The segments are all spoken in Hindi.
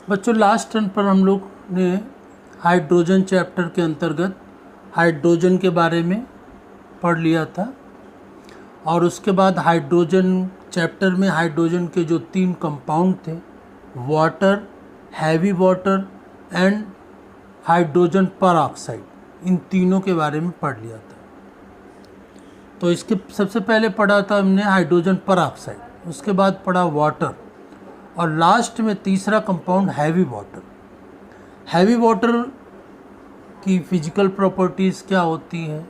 बच्चों लास्ट टर्न पर हम लोग ने हाइड्रोजन चैप्टर के अंतर्गत हाइड्रोजन के बारे में पढ़ लिया था और उसके बाद हाइड्रोजन चैप्टर में हाइड्रोजन के जो 3 कंपाउंड थे, water, heavy water and hydrogen peroxide, इन तीनों के बारे में पढ़ लिया था। तो इसके सबसे पहले पढ़ा था हमने हाइड्रोजन परऑक्साइड, उसके बाद पढ़ा वाटर और लास्ट में तीसरा compound heavy water. Heavy water की फिजिकल प्रॉपर्टीज़ क्या होती हैं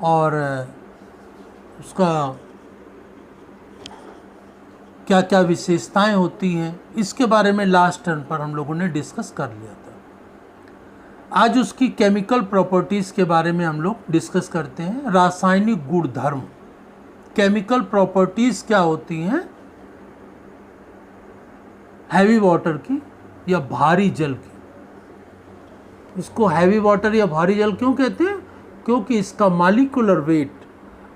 और उसका क्या क्या विशेषताएं होती हैं, इसके बारे में लास्ट टर्न पर हम लोगों ने डिस्कस कर लिया था। आज उसकी केमिकल प्रॉपर्टीज़ के बारे में हम लोग डिस्कस करते हैं। रासायनिक गुणधर्म, केमिकल प्रॉपर्टीज़ क्या होती हैं हैवी वाटर की या भारी जल की। इसको हैवी वाटर या भारी जल क्यों कहते हैं? क्योंकि इसका मॉलिक्यूलर वेट,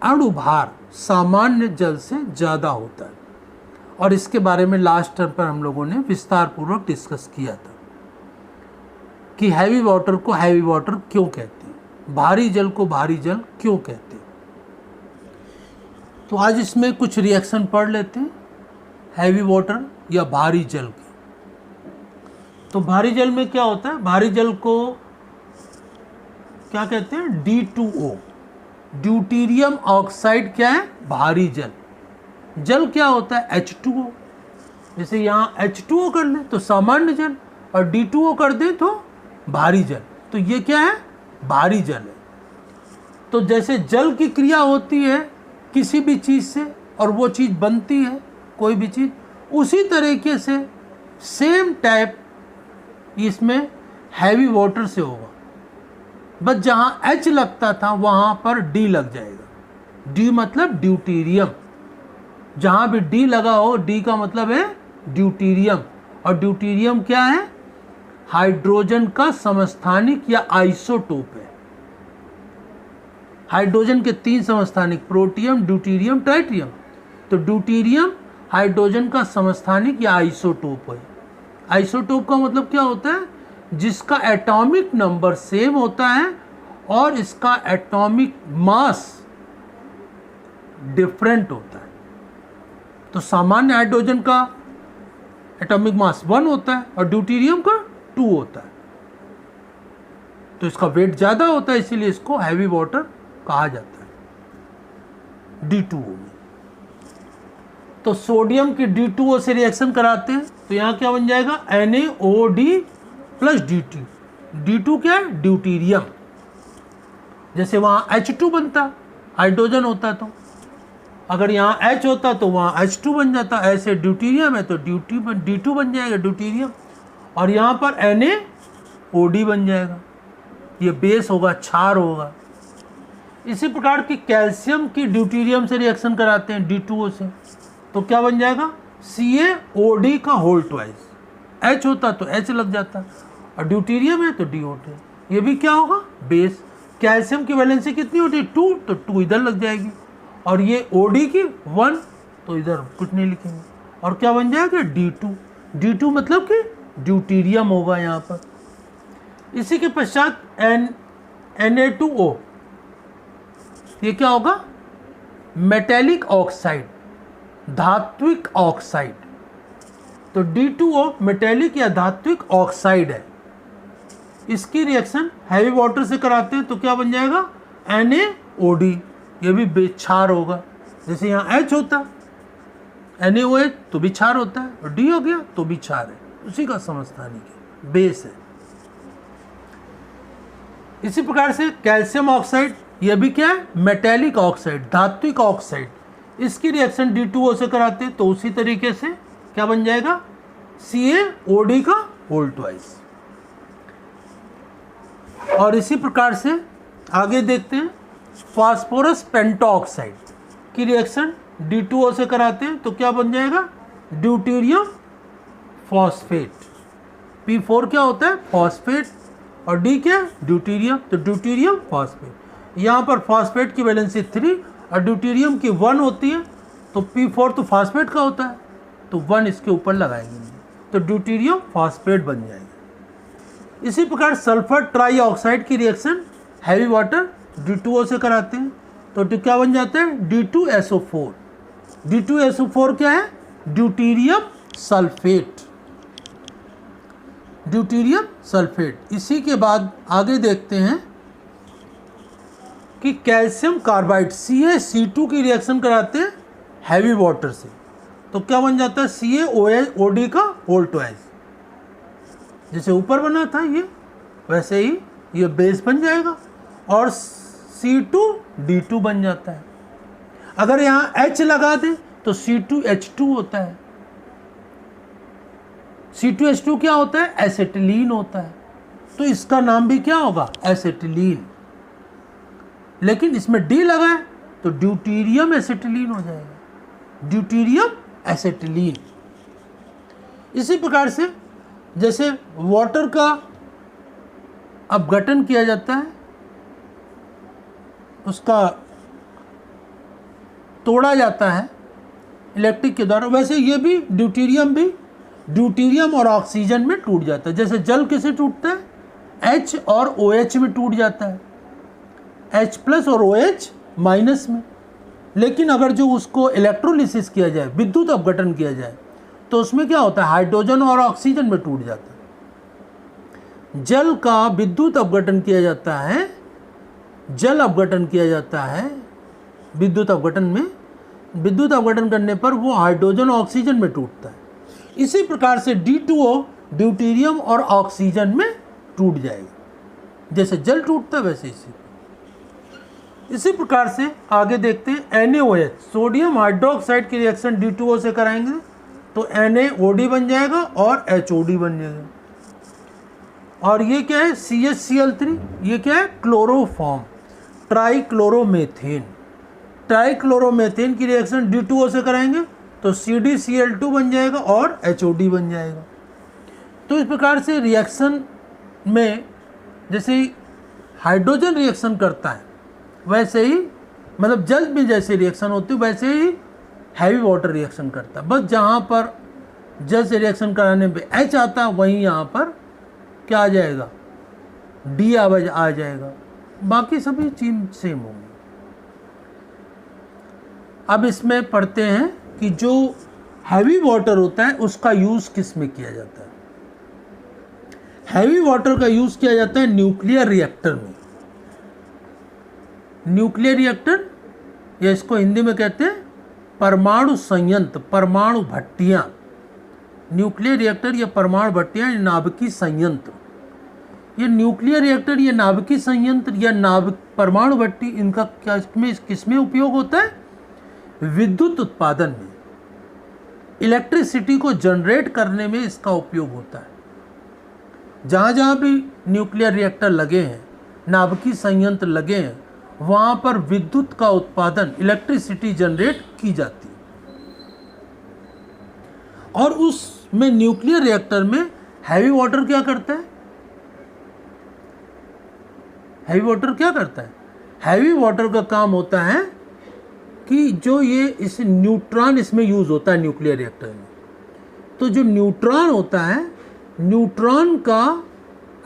अणु भार, सामान्य जल से ज़्यादा होता है और इसके बारे में लास्ट टर्म पर हम लोगों ने विस्तार पूर्वक डिस्कस किया था कि हैवी वाटर को हैवी वाटर क्यों कहते हैं, भारी जल को भारी जल क्यों कहते हैं। तो आज इसमें कुछ रिएक्शन पढ़ लेते हैं हैवी वाटर या भारी जल की। तो भारी जल में क्या होता है? भारी जल को क्या कहते हैं? D2O, ड्यूटीरियम ऑक्साइड क्या है? भारी जल। जल क्या होता है? H2O। जैसे यहाँ H2O कर ले तो सामान्य जल और D2O कर दे तो भारी जल। तो ये क्या है? भारी जल है। तो जैसे जल की क्रिया होती है किसी भी चीज़ से और वो चीज़ बनती है कोई भी चीज़, उसी तरीके से सेम टाइप इसमें हैवी वाटर से होगा, बस जहाँ H लगता था वहाँ पर D लग जाएगा। D मतलब ड्यूटीरियम, जहाँ भी D लगा हो, D का मतलब है ड्यूटीरियम। और ड्यूटीरियम क्या है? हाइड्रोजन का समस्थानिक या आइसोटोप है। हाइड्रोजन के 3 समस्थानिक, प्रोटियम, ड्यूटीरियम, ट्राइटियम। तो ड्यूटीरियम हाइड्रोजन का समस्थानिक या आइसोटोप है। आइसोटोप का मतलब क्या होता है? जिसका एटॉमिक नंबर सेम होता है और इसका एटॉमिक मास डिफरेंट होता है। तो सामान्य हाइड्रोजन का एटॉमिक मास 1 होता है और ड्यूटीरियम का 2 होता है। तो इसका वेट ज़्यादा होता है, इसीलिए इसको हैवी वाटर कहा जाता है D2O में। तो सोडियम की D2O से रिएक्शन कराते हैं तो यहाँ क्या बन जाएगा? NaOD plus DT। D2 क्या है? ड्यूटीरियम। जैसे वहाँ H2 बनता, हाइड्रोजन होता, तो अगर यहाँ H होता तो वहाँ H2 बन जाता। ऐसे ड्यूटीरियम है तो D2 बन जाएगा ड्यूटीरियम, और यहाँ पर NaOD बन जाएगा। ये बेस होगा, क्षार होगा। इसी प्रकार की कैल्शियम की ड्यूटीरियम से रिएक्शन कराते हैं D2O से, तो क्या बन जाएगा? CaOD का होल ट्वाइस। H होता तो H लग जाता और ड्यूटीरियम है तो DO2। ये भी क्या होगा? बेस। कैल्शियम की वैलेंसी कितनी होती है? 2, तो 2 इधर लग जाएगी और ये OD की 1, तो इधर कुछ नहीं लिखेंगे और क्या बन जाएगा? D2। D2 मतलब कि ड्यूटीरियम होगा यहाँ पर। इसी के पश्चात Na2O, ये क्या होगा? मेटेलिक ऑक्साइड, धात्विक ऑक्साइड। तो D2O मेटेलिक या धात्विक ऑक्साइड है। इसकी रिएक्शन हैवी वाटर से कराते हैं तो क्या बन जाएगा? NaOD। ये भी क्षार होगा। जैसे यहाँ H होता, NaOH तो भी क्षार होता है और D हो गया तो भी क्षार है, उसी का समस्थानिक है, बेस है। इसी प्रकार से कैल्शियम ऑक्साइड, यह भी क्या है? मेटेलिक ऑक्साइड, धात्विक ऑक्साइड। इसकी रिएक्शन D2O से कराते हैं तो उसी तरीके से क्या बन जाएगा? CaOD का होल ट्वाइस। और इसी प्रकार से आगे देखते हैं फास्फोरस पेंटॉक्साइड की रिएक्शन D2O से कराते हैं तो क्या बन जाएगा? Deuterium phosphate. P4 क्या होता है? फॉस्फेट। और D क्या है? ड्यूटीरियम, तो ड्यूटीरियम फॉस्फेट। यहाँ पर फॉस्फेट की वैलेंसी 3 और ड्यूटीरियम की 1 होती है, तो P4 तो फॉस्फेट का होता है तो 1 इसके ऊपर लगाएंगे तो ड्यूटेरियम फॉस्फेट बन जाएगा। इसी प्रकार सल्फर ट्राईऑक्साइड की रिएक्शन हैवी वाटर D2O से कराते हैं तो क्या बन जाता है D2SO4। D2SO4 क्या है? Deuterium sulphate, deuterium sulphate. इसी के बाद आगे देखते हैं कि कैल्शियम कार्बाइड CaC2 की रिएक्शन कराते हैं हैवी वाटर से तो क्या बन जाता है CaOD का होल ट्वाइस। जैसे ऊपर बना था ये वैसे ही ये बेस बन जाएगा और C2D2 बन जाता है। अगर यहाँ H लगा दें तो C2H2 होता है। C2H2 क्या होता है? एसिटिलीन होता है। तो इसका नाम भी क्या होगा? एसिटिलीन। लेकिन इसमें D लगा है तो ड्यूटेरियम एसिटिलीन हो जाएगा, ड्यूटेरियम एसिटिलीन। इसी प्रकार से जैसे वाटर का अपघटन किया जाता है, उसका तोड़ा जाता है इलेक्ट्रिक के द्वारा, वैसे ये भी ड्यूटेरियम और ऑक्सीजन में टूट जाता है। जैसे जल किसे टूटता है? H और OH में टूट जाता है, H+ और OH- में। लेकिन अगर जो उसको इलेक्ट्रोलिसिस किया जाए, विद्युत अपघटन किया जाए, तो उसमें क्या होता है? हाइड्रोजन और ऑक्सीजन में टूट जाता है। जल का विद्युत अपघटन किया जाता है, जल अपघटन किया जाता है विद्युत अपघटन में, विद्युत अपघटन करने पर वो हाइड्रोजन ऑक्सीजन में टूटता है। इसी प्रकार से D2O ड्यूटेरियम और ऑक्सीजन में टूट जाएगा। जैसे जल टूटता है वैसे इसी प्रकार से आगे देखते हैं NaOH सोडियम हाइड्रोक्साइड की रिएक्शन D2O से कराएंगे तो NaOD बन जाएगा और HOD बन जाएगा। और ये क्या है? CHCl3, ये क्या है? Chloroform, trichloromethane. ट्राइक्लोरोमेथेन की रिएक्शन D2O से कराएंगे तो CdCl2 बन जाएगा और HOD बन जाएगा। तो इस प्रकार से रिएक्शन में जैसे हाइड्रोजन रिएक्शन करता है वैसे ही, मतलब जल में जैसे रिएक्शन होती है वैसे ही हैवी वाटर रिएक्शन करता है। बस जहाँ पर जल से रिएक्शन कराने पे H आता है वहीं यहाँ पर क्या आ जाएगा? D आ जाएगा। बाकी सभी चीज सेम होंगी। अब इसमें पढ़ते हैं कि जो हैवी वाटर होता है उसका यूज़ किस में किया जाता है। हैवी वाटर का यूज़ किया जाता है न्यूक्लियर रिएक्टर में। न्यूक्लियर रिएक्टर या इसको हिंदी में कहते हैं परमाणु संयंत्र, परमाणु भट्टियाँ। न्यूक्लियर रिएक्टर या परमाणु भट्टियाँ, नाभिकीय संयंत्र। ये न्यूक्लियर रिएक्टर या नाभिकीय संयंत्र या परमाणु भट्टी, इनका किसमें उपयोग होता है? विद्युत उत्पादन में, इलेक्ट्रिसिटी को जनरेट करने में इसका उपयोग होता है। जहाँ जहाँ भी न्यूक्लियर रिएक्टर लगे हैं, नाभिकीय संयंत्र लगे हैं, वहाँ पर विद्युत का उत्पादन, इलेक्ट्रिसिटी जनरेट की जाती है। और उसमें न्यूक्लियर रिएक्टर में हैवी वाटर क्या करता है? हैवी वाटर क्या करता है? हैवी वाटर का काम होता है कि जो ये इस न्यूट्रॉन इसमें यूज़ होता है न्यूक्लियर रिएक्टर में, तो जो न्यूट्रॉन होता है, न्यूट्रॉन का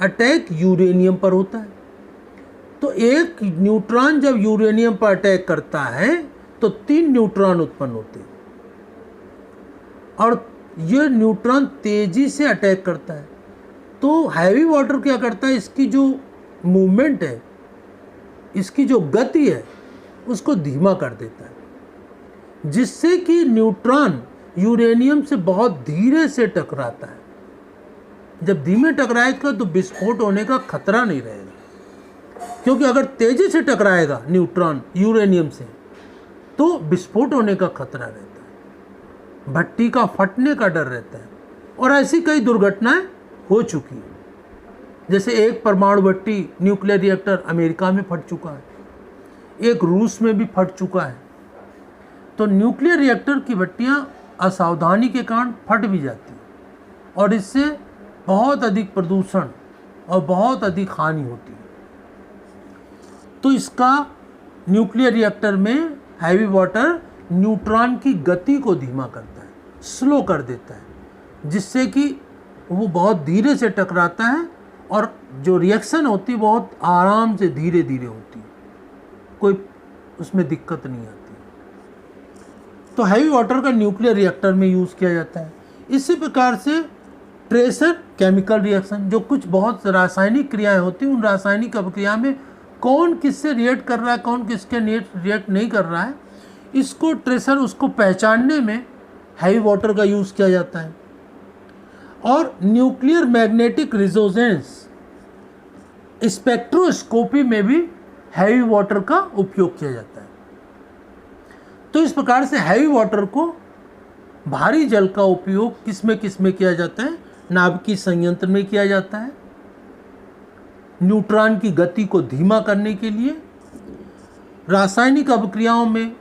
अटैक यूरेनियम पर होता है। तो एक न्यूट्रॉन जब यूरेनियम पर अटैक करता है तो 3 न्यूट्रॉन उत्पन्न होते हैं और ये न्यूट्रॉन तेजी से अटैक करता है। तो हैवी वाटर क्या करता है? इसकी जो मूवमेंट है, इसकी जो गति है, उसको धीमा कर देता है, जिससे कि न्यूट्रॉन यूरेनियम से बहुत धीरे से टकराता है। जब धीमे टकराएगा तो विस्फोट होने का खतरा नहीं रहेगा, क्योंकि अगर तेजी से टकराएगा न्यूट्रॉन यूरेनियम से तो विस्फोट होने का खतरा रहता है, भट्टी का फटने का डर रहता है। और ऐसी कई दुर्घटनाएं हो चुकी हैं। जैसे एक परमाणु भट्टी न्यूक्लियर रिएक्टर अमेरिका में फट चुका है, एक रूस में भी फट चुका है। तो न्यूक्लियर रिएक्टर की भट्टियां असावधानी के कारण फट भी जाती हैं और इससे बहुत अधिक प्रदूषण और बहुत अधिक हानि होती है। तो इसका न्यूक्लियर रिएक्टर में हैवी वाटर न्यूट्रॉन की गति को धीमा करता है, स्लो कर देता है, जिससे कि वो बहुत धीरे से टकराता है और जो रिएक्शन होती है बहुत आराम से धीरे धीरे होती है, कोई उसमें दिक्कत नहीं आती। तो हैवी वाटर का न्यूक्लियर रिएक्टर में यूज़ किया जाता है। इसी प्रकार से ट्रेसर केमिकल रिएक्शन, जो कुछ बहुत रासायनिक क्रियाएं होती हैं, उन रासायनिक अभिक्रिया में कौन किससे रिएक्ट कर रहा है, कौन किसके रिएक्ट नहीं कर रहा है, इसको ट्रेसर उसको पहचानने में हैवी वाटर का यूज़ किया जाता है। और न्यूक्लियर मैग्नेटिक रिजोनेंस स्पेक्ट्रोस्कोपी में भी हैवी वाटर का उपयोग किया जाता है। तो इस प्रकार से हैवी वाटर को भारी जल का उपयोग किस में किया जाता है, नाभिकीय संयंत्र में किया जाता है, न्यूट्रॉन की गति को धीमा करने के लिए, रासायनिक अभिक्रियाओं में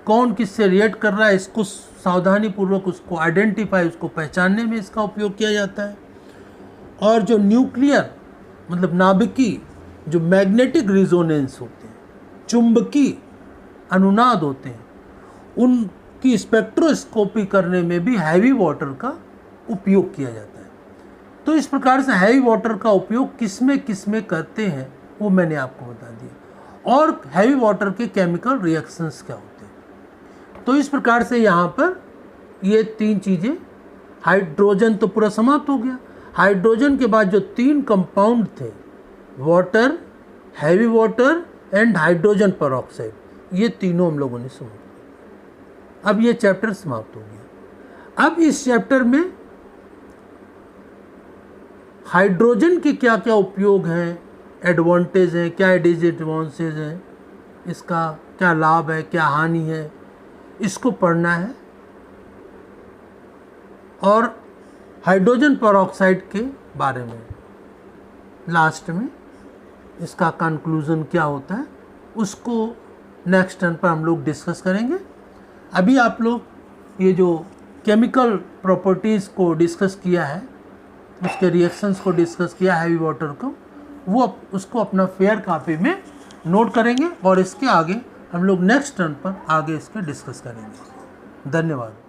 कौन किससे रिएक्ट कर रहा है इसको सावधानी पूर्वक उसको आइडेंटिफाई, उसको पहचानने में इसका उपयोग किया जाता है। और जो न्यूक्लियर मतलब नाभिकीय जो मैग्नेटिक रिजोनेंस होते हैं, चुंबकीय अनुनाद होते हैं, उनकी स्पेक्ट्रोस्कोपी करने में भी हैवी वाटर का उपयोग किया जाता है। तो इस प्रकार से हैवी वाटर का उपयोग किस में करते हैं वो मैंने आपको बता दिया। और हैवी वाटर के केमिकल रिएक्शंस क्या होते हैं। तो इस प्रकार से यहाँ पर ये 3 चीज़ें, हाइड्रोजन तो पूरा समाप्त हो गया। हाइड्रोजन के बाद जो 3 कंपाउंड थे, water, heavy water and hydrogen peroxide, ये तीनों हम लोगों ने समझा। अब ये चैप्टर समाप्त हो गया। अब इस चैप्टर में हाइड्रोजन के क्या क्या उपयोग हैं, एडवांटेज हैं, क्या डिसएडवांटेज हैं, इसका क्या लाभ है, क्या हानि है, इसको पढ़ना है। और हाइड्रोजन परऑक्साइड के बारे में लास्ट में इसका कंक्लूजन क्या होता है उसको नेक्स्ट टर्न पर हम लोग डिस्कस करेंगे। अभी आप लोग ये जो केमिकल प्रॉपर्टीज़ को डिस्कस किया है, उसके रिएक्शंस को डिस्कस किया हैवी वाटर को, वो उसको अपना फेयर कॉपी में नोट करेंगे और इसके आगे हम लोग नेक्स्ट टर्न पर आगे इसके डिस्कस करेंगे। धन्यवाद।